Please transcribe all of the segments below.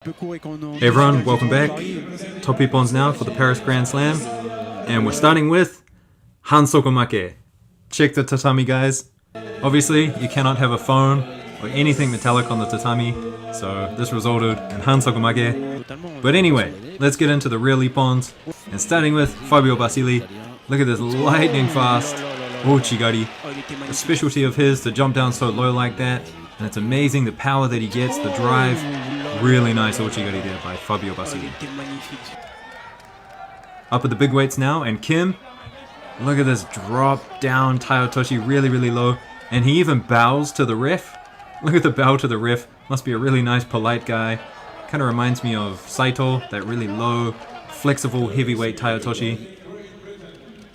Hey everyone, welcome back. Top ippons now for the Paris Grand Slam. And we're starting with Hansokomake. Check the tatami, guys. Obviously, you cannot have a phone or anything metallic on the tatami, so this resulted in Hansokomake. But anyway, let's get into the real ippons. And starting with Fabio Basili. Look at this lightning fast Ochigari. A specialty of his to jump down so low like that. And it's amazing the power that he gets, the drive. Really nice Ochigari there by Fabio Basili. Up at the big weights now, and Kim. Look at this drop down Taiotoshi, really low. And he even bows to the ref. Look at the bow to the ref. Must be a really nice, polite guy. Kind of reminds me of Saito, that really low, flexible, heavyweight Taiotoshi.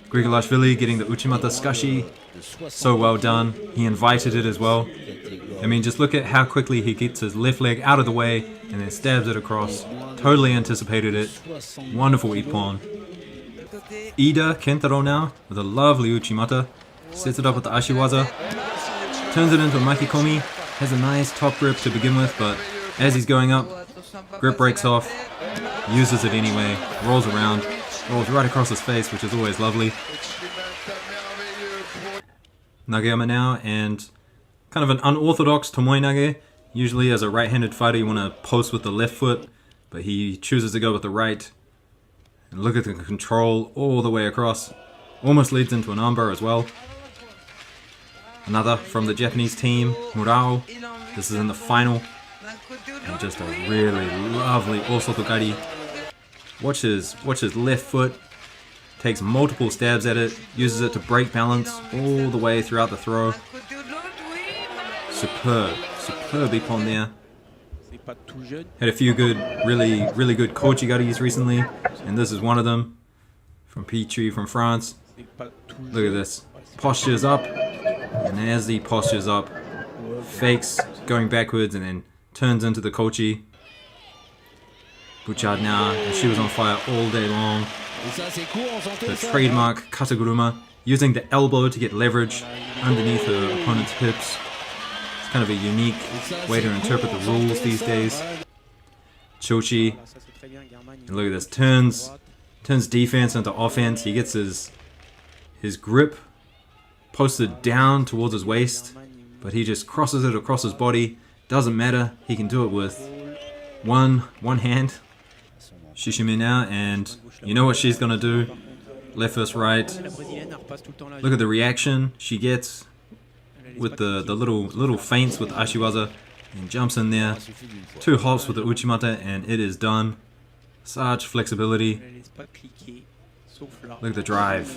Grigolashvili getting the Uchimata Skashi. So well done. He invited it as well. I mean, just look at how quickly he gets his left leg out of the way and then stabs it across. Totally anticipated it. Wonderful ippon. Ida Kentaro now with a lovely Uchimata. Sets it up with the Ashiwaza. Turns it into a Makikomi. Has a nice top grip to begin with, but as he's going up, grip breaks off. Uses it anyway. Rolls around. Rolls right across his face, which is always lovely. Nagayama now, and kind of an unorthodox Tomoe Nage. Usually as a right-handed fighter you want to post with the left foot, but he chooses to go with the right. And look at the control all the way across. Almost leads into an armbar as well. Another from the Japanese team, Murao. This is in the final. And just a really lovely Osotogari. Watch his left foot. Takes multiple stabs at it. Uses it to break balance all the way throughout the throw. Superb ippon there. Had a few good, really good Kochigaris recently, and this is one of them from Pichu from France. Look at this. Postures up, and as he postures up, fakes going backwards and then turns into the Kochi. Bouchard now, and she was on fire all day long. The trademark Kataguruma, using the elbow to get leverage underneath her opponent's hips. Kind of a unique way to interpret the rules these days. Chochi, and look at this, turns defense into offense. He gets his grip posted down towards his waist, but he just crosses it across his body. Doesn't matter, he can do it with one hand. Shishimi now, and you know what she's gonna do. Left versus right. Look at the reaction she gets with the little feints with Ashiwaza, and jumps in there. 2 hops with the Uchimata and it is done. Such flexibility. Look at the drive.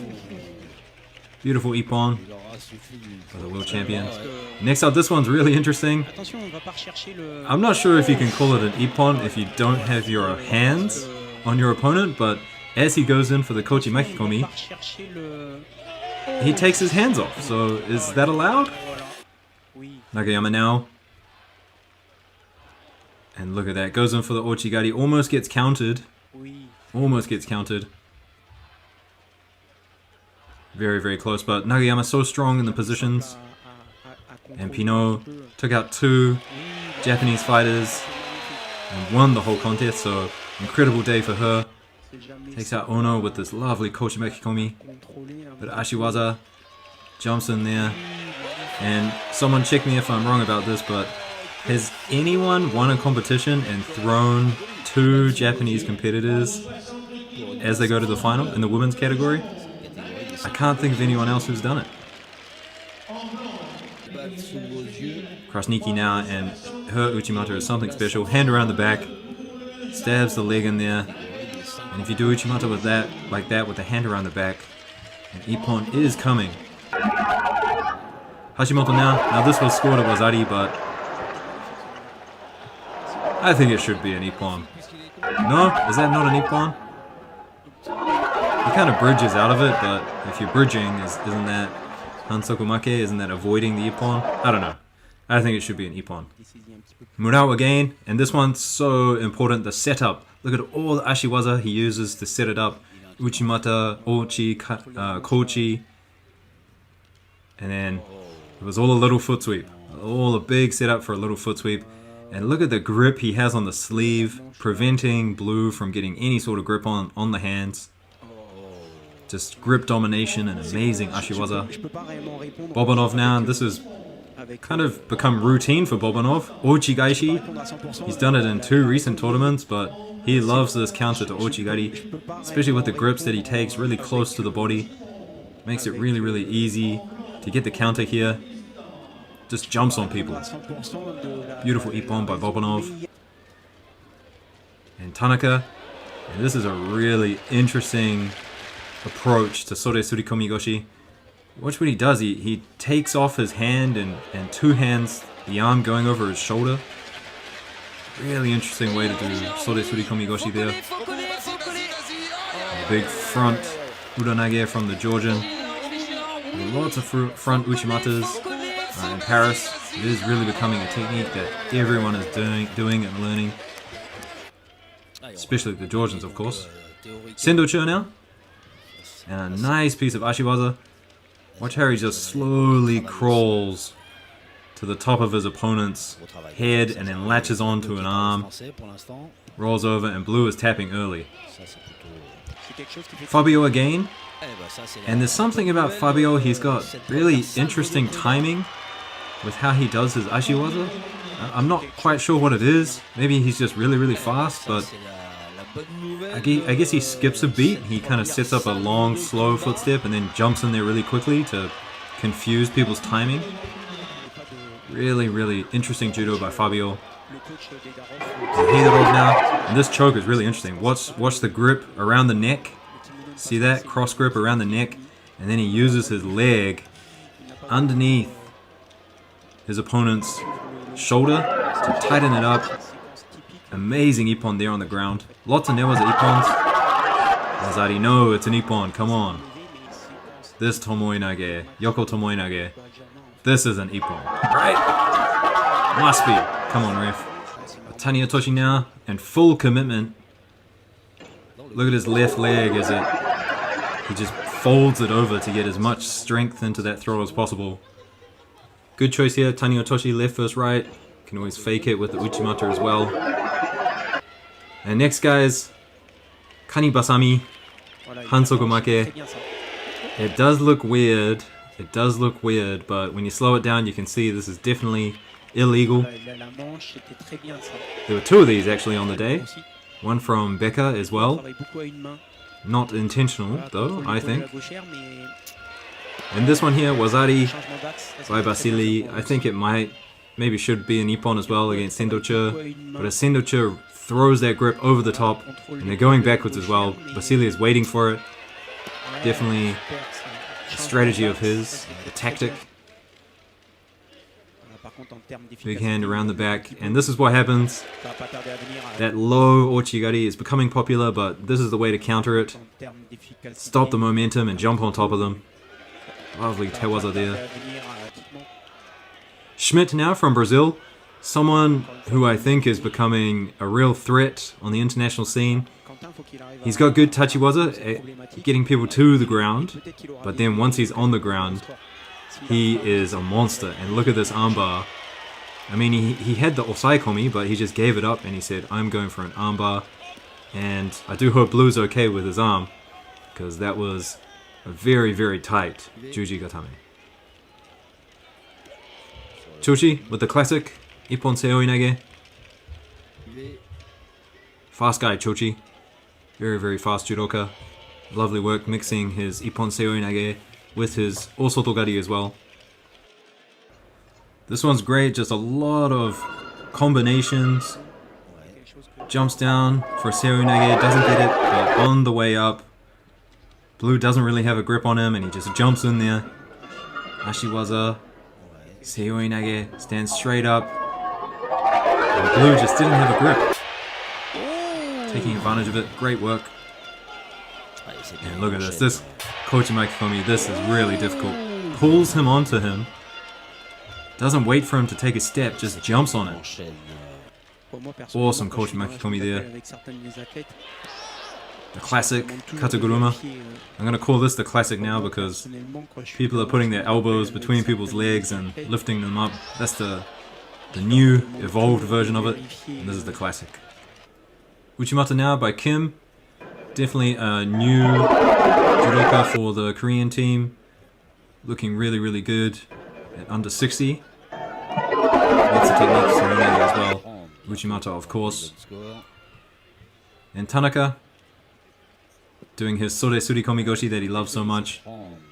Beautiful ippon for the world champion. Next up, this one's really interesting. I'm not sure if you can call it an ippon if you don't have your hands on your opponent, but as he goes in for the Kochi Makikomi, he takes his hands off, so is that allowed? Nagayama now. And look at that, goes in for the Ochigari, almost gets countered. Very close, but Nagayama so strong in the positions. And Pinot took out 2 Japanese fighters and won the whole contest, so incredible day for her. Takes out Ono with this lovely Kochi Makikomi. But Ashiwaza jumps in there. And someone check me if I'm wrong about this, but has anyone won a competition and thrown 2 Japanese competitors as they go to the final in the women's category? I can't think of anyone else who's done it. Krasniki now, and her Uchimata is something special. Hand around the back, stabs the leg in there. And if you do Uchimata with that, like that, with the hand around the back, an ippon is coming. Hashimoto now this was scored at Wazari, but I think it should be an ippon. No? Is that not an ippon? He kind of bridges out of it, but if you're bridging, isn't that Hansokomake? Isn't that avoiding the ippon? I don't know. I think it should be an ippon. Murao again, and this one's so important, the setup. Look at all the Ashiwaza he uses to set it up. Uchimata, Ochi, Kochi, and then it was all a little foot sweep. All a big setup for a little foot sweep. And look at the grip he has on the sleeve, preventing Blue from getting any sort of grip on the hands. Just grip domination and amazing Ashiwaza. Bobonov now, this is kind of become routine for Bobonov. Ochigaishi, he's done it in 2 recent tournaments, but he loves this counter to Ochigari, especially with the grips that he takes really close to the body. Makes it really, really easy to get the counter here. Just jumps on people. Beautiful ippon by Bobonov. And Tanaka. And this is a really interesting approach to Sore Surikomi Goshi. Watch what he does. He takes off his hand and 2 hands, the arm going over his shoulder. Really interesting way to do Sore Surikomi Goshi there. A big front Uranage from the Georgian. Lots of front Uchimatas. In Paris, it is really becoming a technique that everyone is doing and learning. Especially the Georgians, of course. Sendocho now. And a nice piece of Ashiwaza. Watch how he just slowly crawls to the top of his opponent's head and then latches onto an arm. Rolls over and Blue is tapping early. Fabio again. And there's something about Fabio, he's got really interesting timing with how he does his Ashiwaza. I'm not quite sure what it is. Maybe he's just really, really fast, but I guess he skips a beat. He kind of sets up a long, slow footstep and then jumps in there really quickly to confuse people's timing. Really, really interesting judo by Fabio. Heidarov now. And this choke is really interesting. Watch the grip around the neck. See that? Cross grip around the neck. And then he uses his leg underneath his opponent's shoulder to tighten it up. Amazing ippon there on the ground. Lots of newas at ippons. Wazari, no, it's an ippon, come on. This Tomoe Nage, Yoko Tomoe Nage. This is an ippon, right? Must be. Come on, ref. Tani Otoshi now, and full commitment. Look at his left leg as he just folds it over to get as much strength into that throw as possible. Good choice here, Tani Otoshi, left versus right. Can always fake it with the Uchimata as well. And next guys, Kani Basami, Hansokumake. It does look weird, but when you slow it down you can see this is definitely illegal. There were 2 of these actually on the day. One from Becca as well. Not intentional though, I think. And this one here, Wazari by Basili, I think it maybe should be an ippon as well against Sendocho. But as Sendocho throws that grip over the top, and they're going backwards as well, Basili is waiting for it. Definitely a strategy of his, a tactic. Big hand around the back, and this is what happens. That low Ochigari is becoming popular, but this is the way to counter it. Stop the momentum and jump on top of them. Lovely tewaza there. Schmidt now from Brazil. Someone who I think is becoming a real threat on the international scene. He's got good tachiwaza at getting people to the ground, but then once he's on the ground, he is a monster. And look at this armbar. I mean, he had the osaikomi, but he just gave it up and he said, I'm going for an armbar. And I do hope Blue's okay with his arm, because that was a very, very tight Juji Gatame. Chochi with the classic Ippon Seoi Nage. Fast guy, Chochi. Very, very fast judoka. Lovely work mixing his Ippon Seoi Nage with his Osotogari as well. This one's great, just a lot of combinations. Jumps down for Seoi Nage, doesn't get it, but on the way up, Blue doesn't really have a grip on him and he just jumps in there. Ashiwaza, Seoi Nage, stands straight up. And Blue just didn't have a grip. Taking advantage of it, great work. And look at this, this Kochi Makikomi, this is really difficult. Pulls him onto him. Doesn't wait for him to take a step, just jumps on it. Awesome Kochi Makikomi there. The classic Kataguruma. I'm going to call this the classic now because people are putting their elbows between people's legs and lifting them up. That's the the new, evolved version of it. And this is the classic. Uchimata now by Kim. Definitely a new judoka for the Korean team. Looking really, really good at under 60. Lots of techniques from Unagi as well. Uchimata, of course. And Tanaka doing his Sore Suri Komigoshi that he loves so much.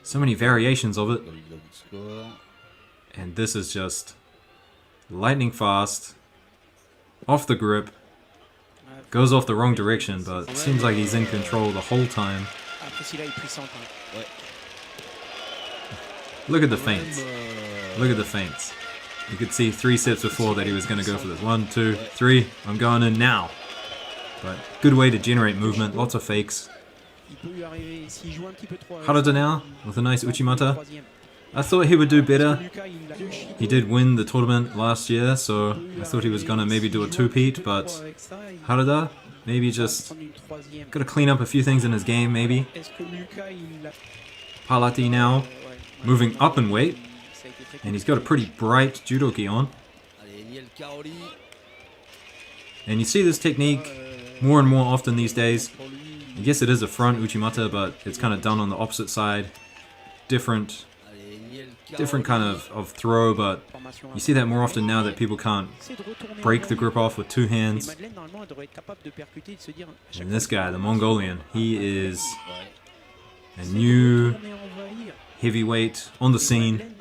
So many variations of it. And this is just lightning fast. Off the grip. Goes off the wrong direction, but it seems like he's in control the whole time. Look at the feints. Look at the feints. You could see 3 steps before that he was going to go for this. 1, 2, 3. I'm going in now. But good way to generate movement. Lots of fakes. Harada now with a nice Uchimata. I thought he would do better. He did win the tournament last year, so I thought he was going to maybe do a 2-peat, but Harada, maybe just got to clean up a few things in his game, maybe. Palati now, moving up in weight, and he's got a pretty bright judoki on. And you see this technique more and more often these days. I guess it is a front Uchimata, but it's kind of done on the opposite side. Different kind of throw, but you see that more often now that people can't break the grip off with 2 hands. And this guy, the Mongolian, he is a new heavyweight on the scene,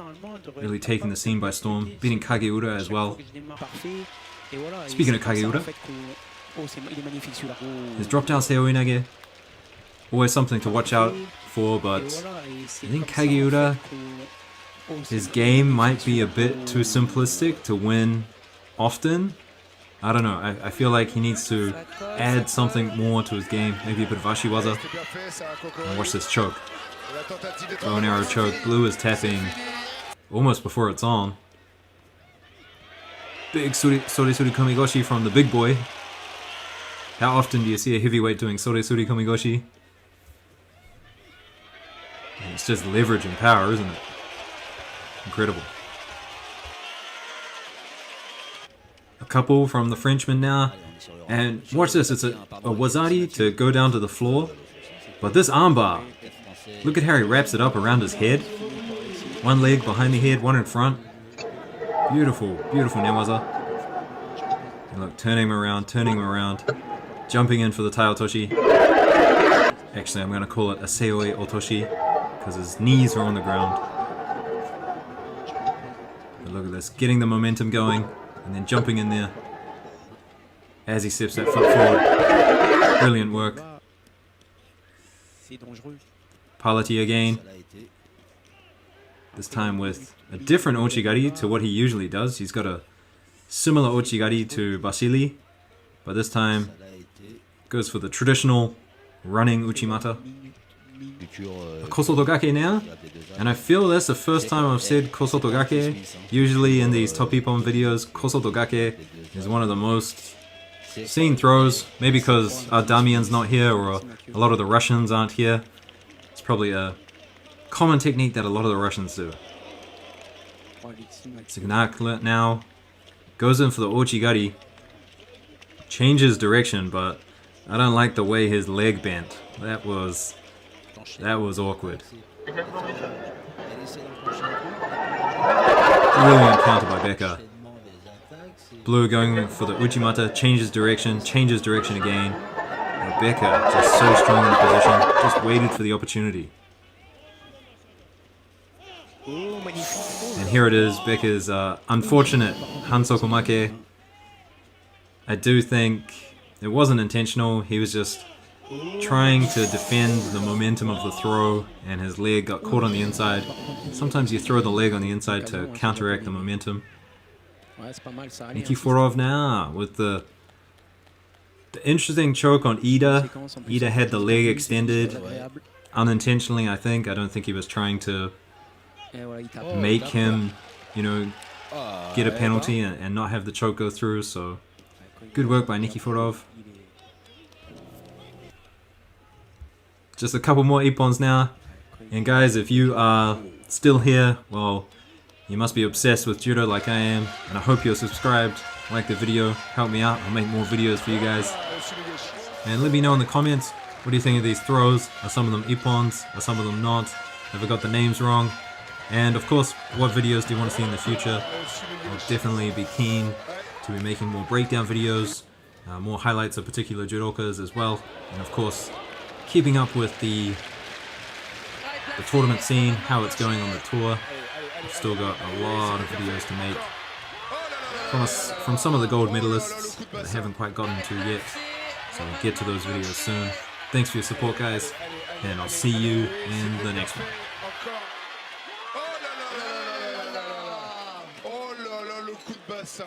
really taking the scene by storm, beating Kageura as well. Speaking of Kageura, his drop down Seoi Nage, always something to watch out for, but I think Kageura, his game might be a bit too simplistic to win often. I don't know, I feel like he needs to add something more to his game, maybe a bit of Ashiwaza. And watch this choke. Bow and arrow choke, blue is tapping almost before it's on. Big Sore Suri Komigoshi from the big boy. How often do you see a heavyweight doing Sore Suri Komigoshi? And it's just leverage and power, isn't it? Incredible. A couple from the Frenchman now. And watch this, it's a wazari to go down to the floor. But this armbar, look at how he wraps it up around his head. One leg behind the head, one in front. Beautiful, beautiful newaza. And look, turning him around, jumping in for the tai otoshi. Actually, I'm going to call it a seoi otoshi, because his knees are on the ground. But look at this, getting the momentum going, and then jumping in there as he steps that foot forward. Brilliant work. Palati again. This time with a different ochigari to what he usually does. He's got a similar ochigari to Basili, but this time goes for the traditional running Uchimata. A Kosotogake now, and I feel that's the first time I've said Kosotogake. Usually in these top ippon videos, Kosotogake is one of the most seen throws, maybe because Damian's not here or a lot of the Russians aren't here. It's probably a common technique that a lot of the Russians do. Signaklet now goes in for the ochigari, changes direction, but I don't like the way his leg bent. That was awkward. Brilliant counter by Becca. Blue going for the Uchimata, changes direction again. And Becca just so strong in the position, just waited for the opportunity. And here it is, Becca's unfortunate Hansokomake. I do think it wasn't intentional, he was just trying to defend the momentum of the throw and his leg got caught on the inside. Sometimes you throw the leg on the inside to counteract the momentum. Nikiforov now with the interesting choke on Ida. Ida had the leg extended unintentionally, I think. I don't think he was trying to make him, get a penalty and not have the choke go through, so good work by Nikiforov. Just a couple more ippons now. And guys, if you are still here, well, You must be obsessed with judo like I am, and I hope you're subscribed. Like the video, help me out, I'll make more videos for you guys. And let me know in the comments, what do you think of these throws? Are some of them ippons? Are some of them not? Have I got the names wrong? And of course, what videos do you want to see in the future? I'll definitely be keen to be making more breakdown videos, more highlights of particular judokas as well, and of course, keeping up with the tournament scene, how it's going on the tour. I've still got a lot of videos to make from some of the gold medalists that I haven't quite gotten to yet, so we'll get to those videos soon. Thanks for your support, guys, and I'll see you in the next one. Oh là là, le coup de bassin.